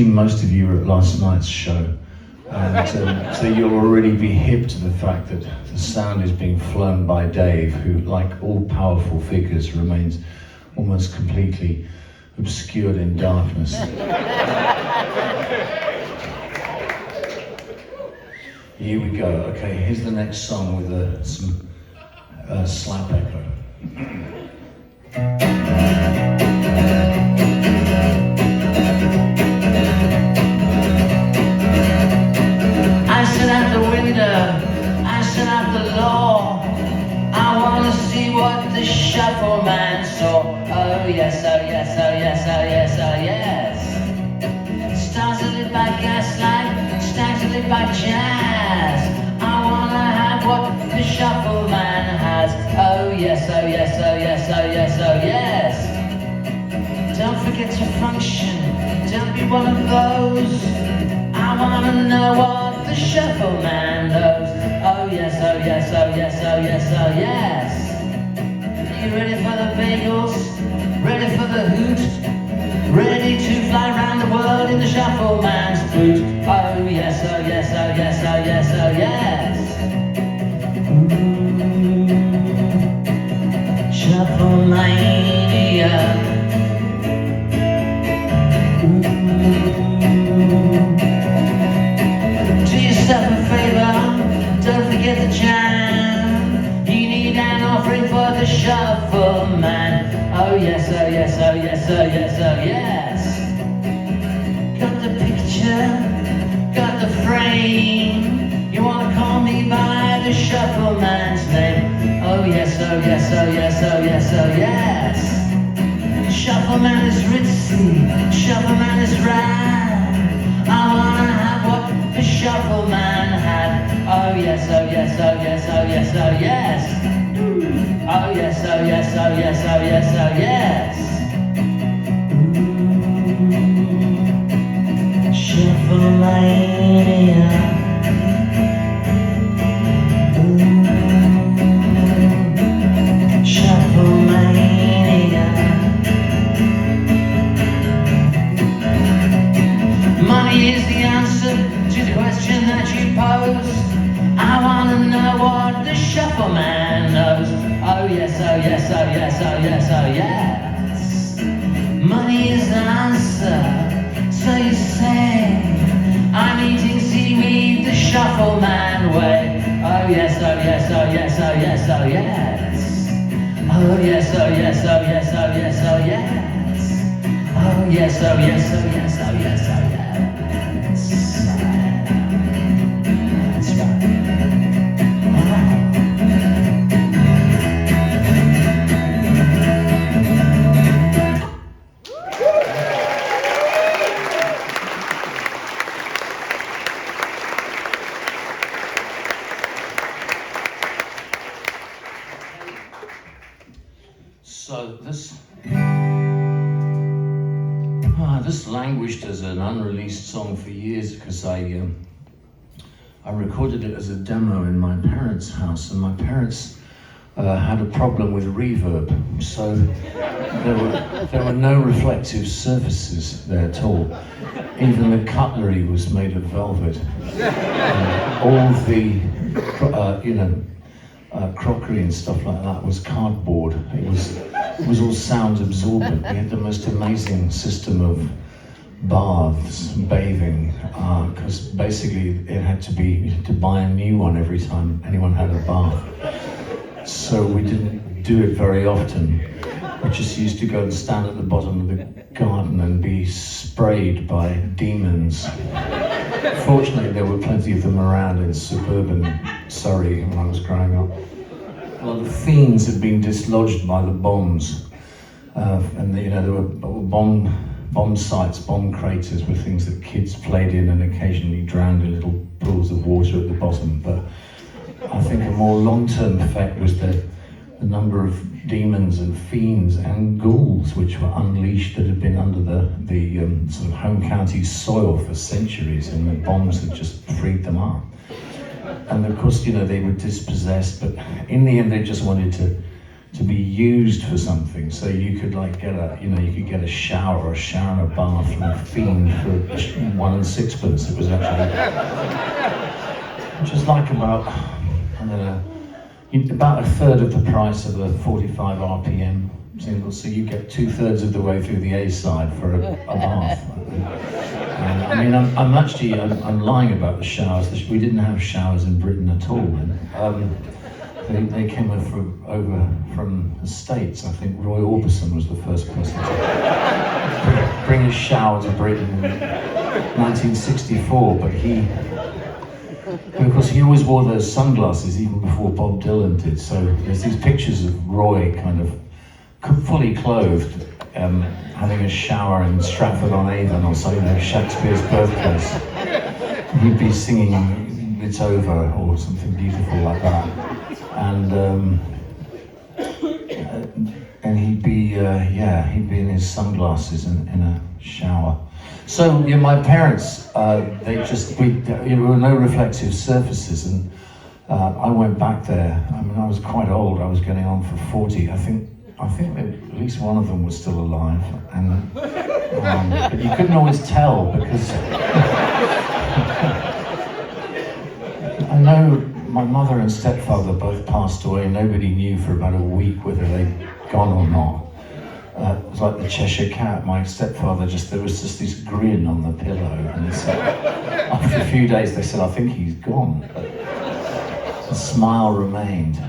Most of you were at last night's show, and so you'll already be hip to the fact that the sound is being flown by Dave, who, like all powerful figures, remains almost completely obscured in darkness. Here we go. Okay, here's the next song with some slap echo. The shuffle man saw. Oh yes, oh yes, oh yes, oh yes, oh yes. Stars are lit by gaslight, stags are lit by jazz. I wanna have what the shuffle man has. Oh yes, oh yes, oh yes, oh yes, oh yes. Don't forget to function, don't be one of those. I wanna know what the shuffle man knows. Oh yes, oh yes, oh yes, oh yes, oh yes. You ready for the bagels? Ready for the hoot? Ready to fly around the world in the shuffle man's boot? Oh yes, oh yes, oh yes, oh yes, oh yes. Shuffle mania. Do yourself a favor, don't forget the jam. You need an offering for the shuffle man. Oh yes, oh yes, oh yes, oh yes, oh yes. Got the picture, got the frame. You wanna call me by the shuffle man's name. Oh yes, oh yes, oh yes, oh yes, oh yes. Shuffle man is ritzy, shuffle man is rad. I wanna have what the shuffle man had. Oh yes, oh yes, oh yes, oh yes, oh yes. Oh yes, oh yes, oh yes, oh yes, oh yes. Shuffle mania. Shuffle mania. Money is the answer to the question that you pose. I wanna know what the shuffle man knows. Oh yes, oh yes, oh yes, oh yes, oh yes. Money is the answer, so you say. I'm eating seaweed the shuffle man way. Oh yes, oh yes, oh yes, oh yes, oh yes. Oh yes, oh yes, oh yes, oh yes, oh yes. Oh yes, oh yes, oh yes, oh yes, oh yes. That's right. So this languished as an unreleased song for years because I recorded it as a demo in my parents' house, and my parents had a problem with reverb, so there were no reflective surfaces there at all. Even the cutlery was made of velvet. All the crockery and stuff like that was cardboard. It was all sound absorbent. We had the most amazing system of baths, bathing, because basically you had to buy a new one every time anyone had a bath. So we didn't do it very often. We just used to go and stand at the bottom of the garden and be sprayed by demons. Fortunately, there were plenty of them around in suburban Surrey when I was growing up. Well, the fiends had been dislodged by the bombs, and there were bomb sites, bomb craters were things that kids played in and occasionally drowned in little pools of water at the bottom. But I think a more long-term effect was the number of demons and fiends and ghouls which were unleashed that had been under the sort of home county soil for centuries, and the bombs had just freed them up. And of course, they were dispossessed, but in the end they just wanted to to be used for something. So you could like get a, you could get a shower and a bath from a fiend for 1 and 6pence. It was actually, which is like about, I don't know, about a third of the price of a 45 RPM single. So you get 2/3 of the way through the A side for a bath. And, I mean, I'm lying about the showers. We didn't have showers in Britain at all. And, they came over from the States. I think Roy Orbison was the first person to bring a shower to Britain in 1964, but of course he always wore those sunglasses even before Bob Dylan did, so there's these pictures of Roy kind of fully clothed, having a shower in Stratford-on-Avon or something, Shakespeare's birthplace. He'd be singing It's Over or something beautiful like that. And he'd be in his sunglasses in a shower. So my parents, there were no reflective surfaces, and I went back there. I mean, I was quite old. I was getting on for 40. I think at least one of them was still alive, and but you couldn't always tell because I know my mother and stepfather both passed away. Nobody knew for about a week whether they'd gone or not. It was like the Cheshire Cat. My stepfather there was just this grin on the pillow, and after a few days they said, "I think he's gone," but the smile remained.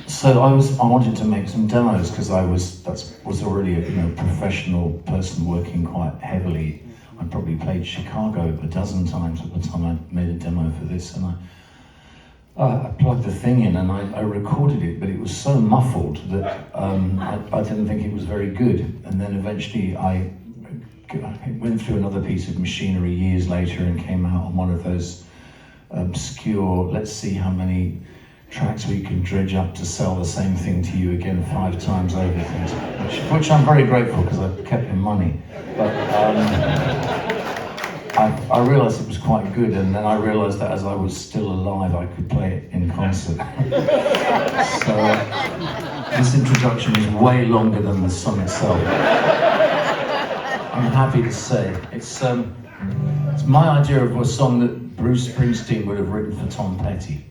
So I wanted to make some demos because I was already a professional person working quite heavily. I probably played Chicago a dozen times at the time I made a demo for this, and I plugged the thing in and I recorded it, but it was so muffled that I didn't think it was very good. And then eventually I went through another piece of machinery years later and came out on one of those obscure, let's see how many tracks we can dredge up to sell the same thing to you again 5 times over things, which I'm very grateful because I kept the money. But I realised it was quite good, and then I realised that as I was still alive I could play it in concert. So this introduction is way longer than the song itself. I'm happy to say it's my idea of a song that Bruce Springsteen would have written for Tom Petty.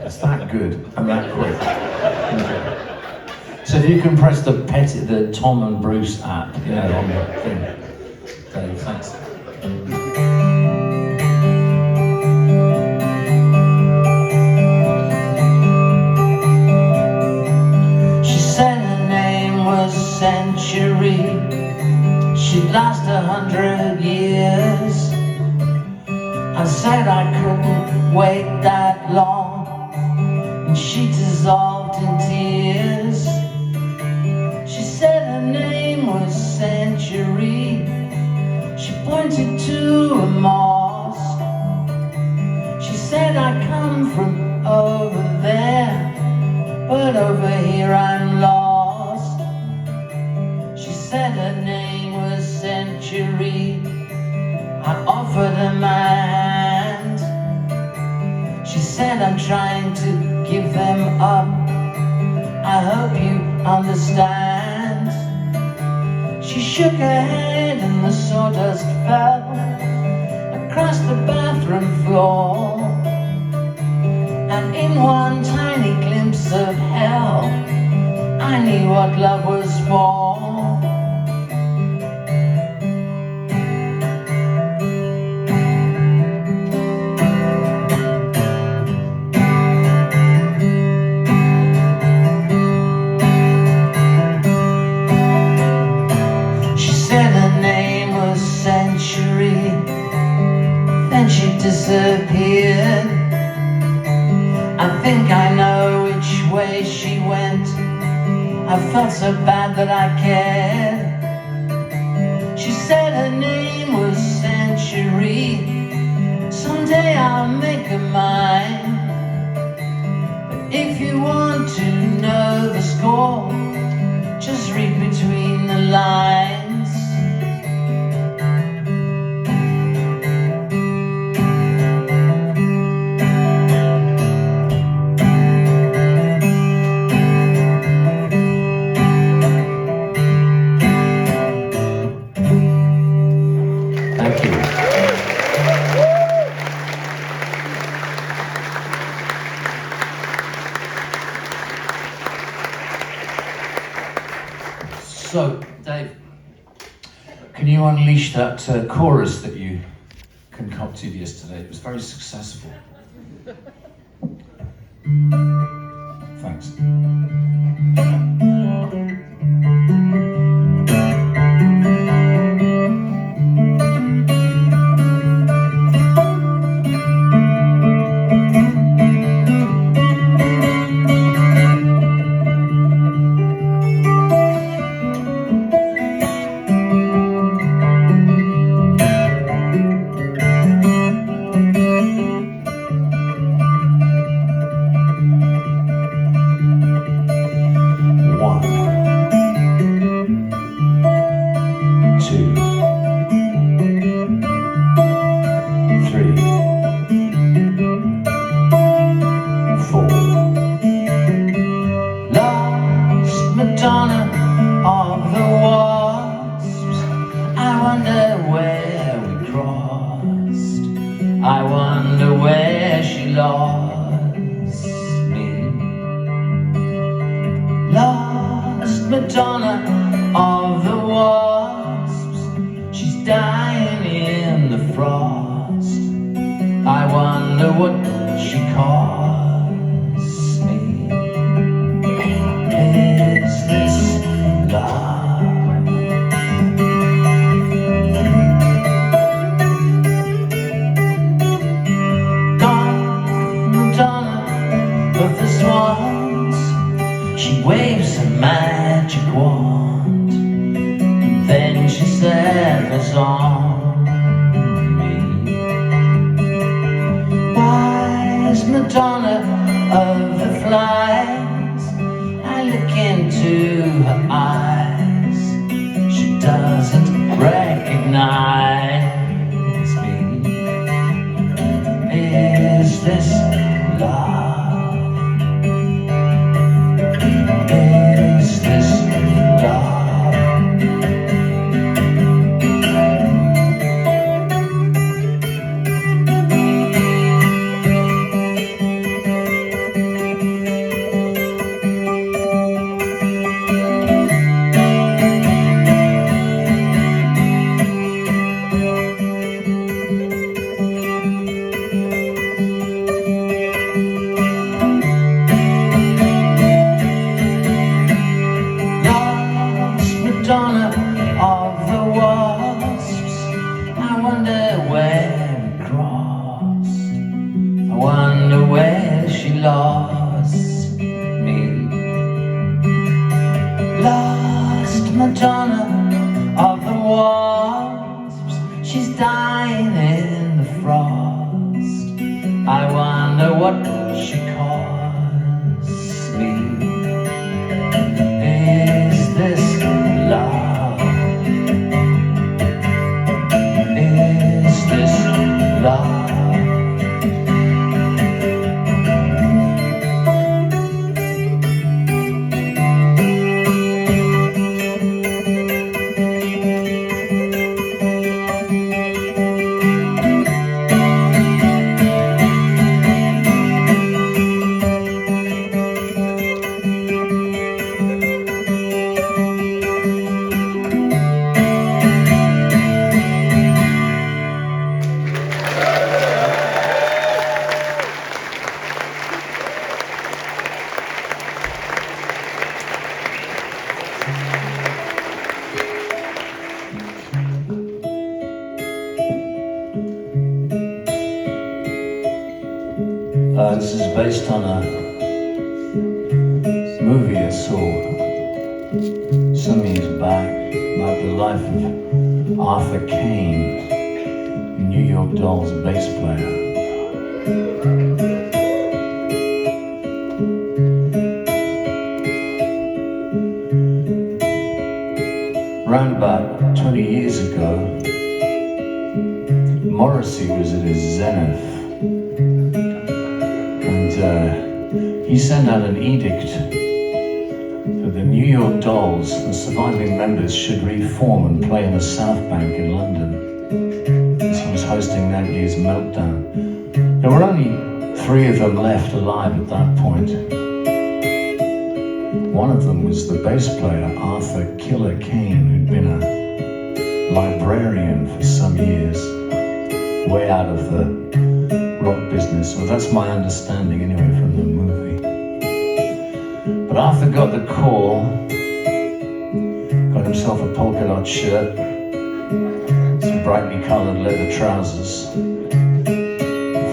It's that good and that quick. Okay. So if you can press the Tom and Bruce app, on the thing. Dave, thanks. She said her name was Century. She'd last 100 years. I said I couldn't wait that long, and she dissolved in tears. She said her name was Century. She pointed to a mosque. She said I come from over there, but over here I'm lost. She said her name was Century. I offered her my hand. She said I'm trying to give them up. I hope you understand. She shook her head and the sawdust fell across the bathroom floor. And in one tiny glimpse of hell, I knew what love was for. Then she disappeared. I think I know which way she went. I felt so bad that I cared. She said her name was Century. Someday I'll make her mine. But if you want to know the score, just read between the lines. So, Dave, can you unleash that chorus that you concocted yesterday? It was very successful. Thanks. Madonna of the Wasps, I wonder where we crossed, I wonder where she lost me. Lost Madonna of the Wasps, she's dying in the frost, I wonder what she cost me. Is this love? Gone, Madonna of the Swans, she waves a magic wand, and then she settles on me. Wise Madonna of the Flies, I look into her eyes, she doesn't recognize me. Is this love? Is this love? Madonna of the Wasps, I wonder where we crossed, I wonder where she lost me. Lost Madonna of the Wasps, she's dying in the frost, I wonder what she cost me. Is this love? Is this love? This is based on a movie I saw some years back about the life of Arthur Kane, New York Dolls bass player. Around about 20 years ago, Morrissey was at his zenith. He sent out an edict that the New York Dolls, the surviving members, should reform and play in the South Bank in London, as he was hosting that year's Meltdown. There were only 3 of them left alive at that point. One of them was the bass player, Arthur Killer Kane, who'd been a librarian for some years, way out of the rock business. Well, that's my understanding anyway from the movie. But Arthur got the call, got himself a polka dot shirt, some brightly coloured leather trousers,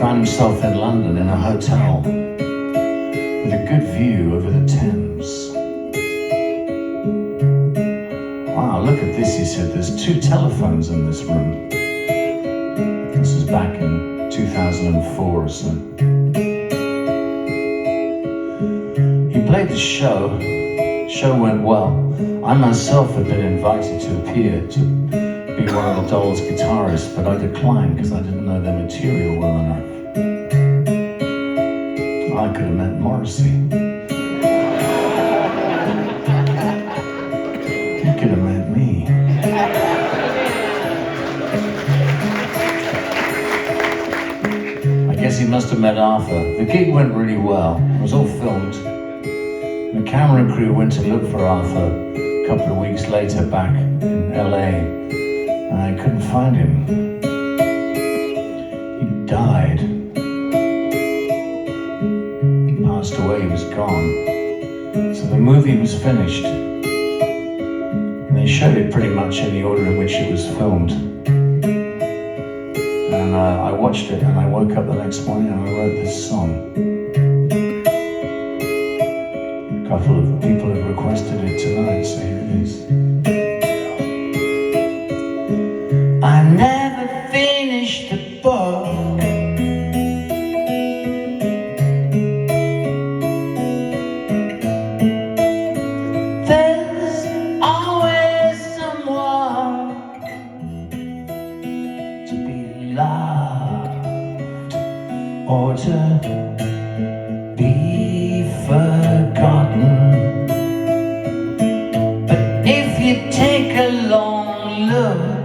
found himself in London in a hotel with a good view over the Thames. Wow, look at this, he said, there's 2 telephones in this room. This was back in 2004 or so. He played the show went well. I myself had been invited to appear to be one of the Dolls' guitarists, but I declined because I didn't know their material well enough. I could have met Morrissey. He could have met me. I guess he must have met Arthur. The gig went really well. It was all filmed. The camera crew went to look for Arthur a couple of weeks later back in LA, and I couldn't find him. He died. He passed away, he was gone. So the movie was finished. And they showed it pretty much in the order in which it was filmed. And I watched it, and I woke up the next morning and I wrote this song. A couple of people have requested it tonight, so here it is. I never finished the book. There's always someone to be loved or to be forgotten. But if you take a long look,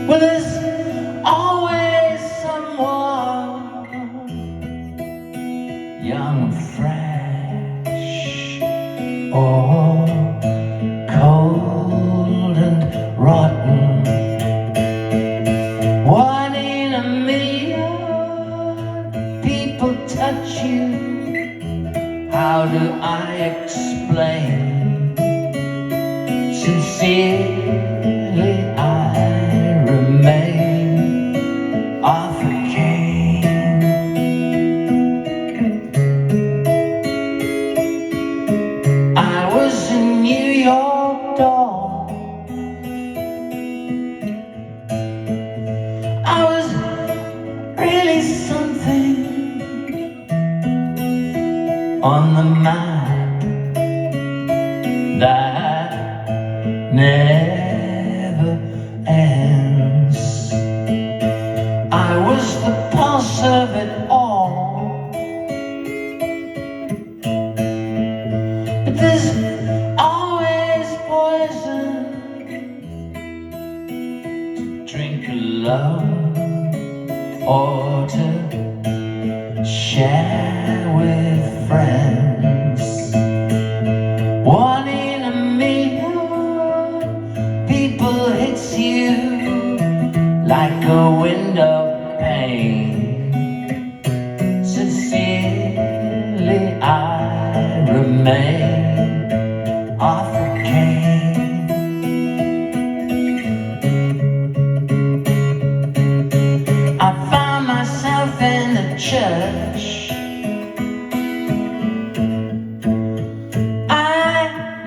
well, there's always someone young and fresh, or cold and rotten. One in a million people touch you. How do I explain? Sincerely I remain Arthur Kane. I was a New York doll. I was really something on the map that never ends. I was the pulse of it all. But there's always poison to drink alone or to share with friends. One in a million people hits you like a window pane. Sincerely I remain Arthur Kane. I found myself in a church.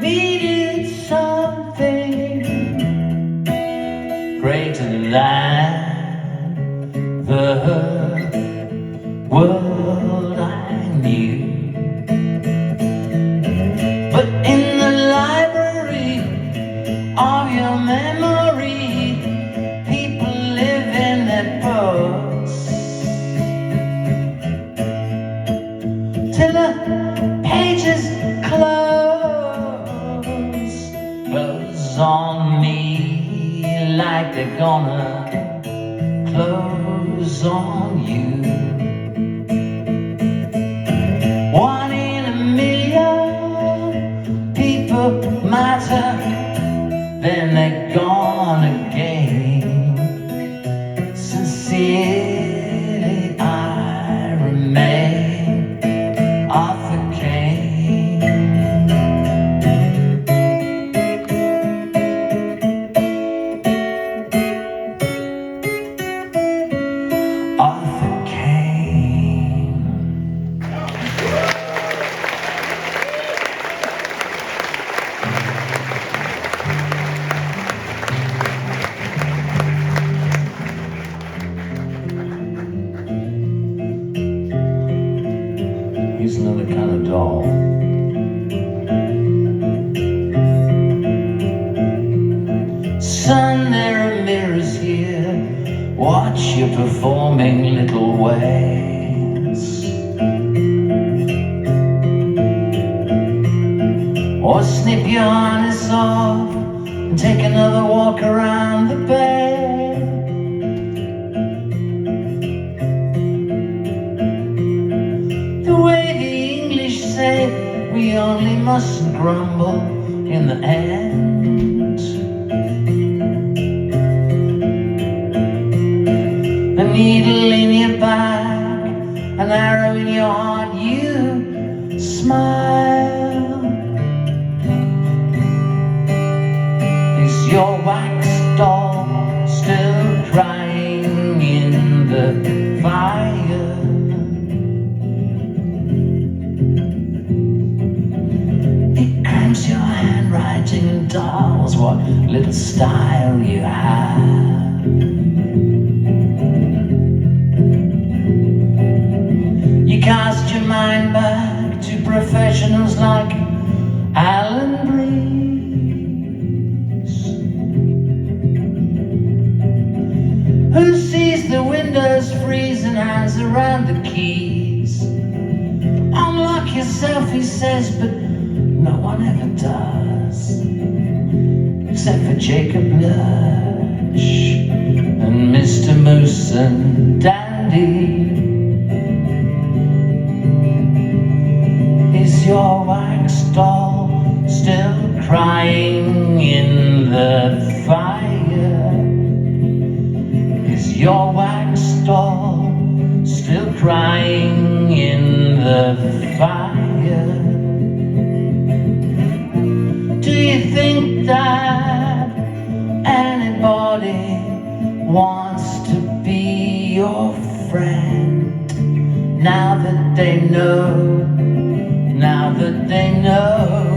Needed something greater than the world I knew. But in the library of your memory, people live in their books till the pages close. Close on me like they're gonna close on you. foaming little waves, or snip your harness off and take another walk around the bay. The way the English say, we only mustn't grumble in the end. A needle in your back, an arrow in your heart, you smile. Is your wax doll still crying in the fire? It cramps your handwriting and dulls what little style you have. You cast your mind back to professionals like Alan Breeze, who sees the windows freeze and hands around the keys. Unlock yourself, he says, but no one ever does, except for Jacob Lurch and Mr. Moose and Dandy. Is your wax doll still crying in the fire? Is your wax doll still crying in the fire? Do you think that anybody wants to be your friend now that they know? Now that they know.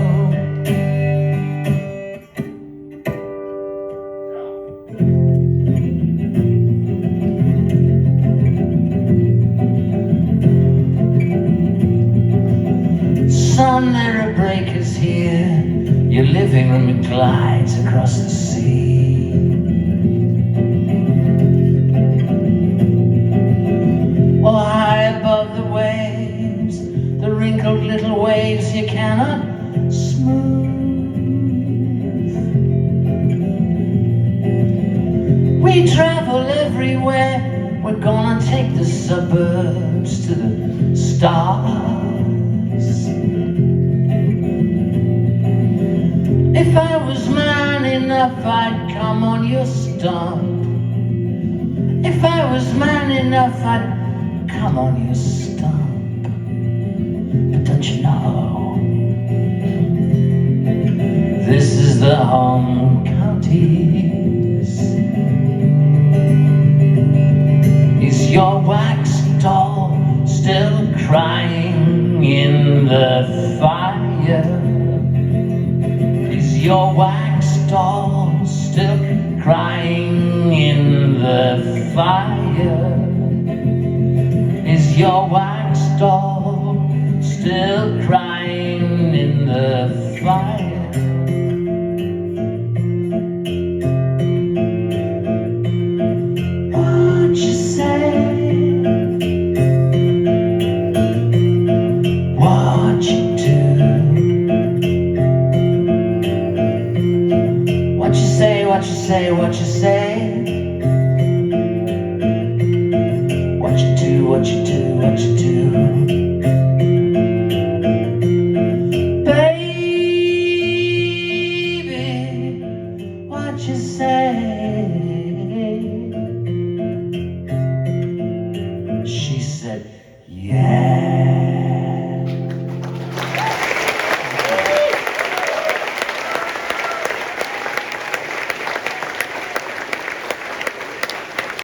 Son, there are breakers here. Your living room glides across the sea. Or high above the waves, the wrinkled little waves you cannot smooth. We travel everywhere, we're gonna take the suburbs to the stars. If I was man enough, I'd come on your stump. If I was man enough, I'd come on your stump. But don't you know, this is the home counties. Is your wax doll still crying in the fire? Is your wax doll still crying in the fire? Is your wax doll still crying in the fire? What you say? What you do? What you say? What you say? What you say? What you do? What you do? What you do? Baby, what you say?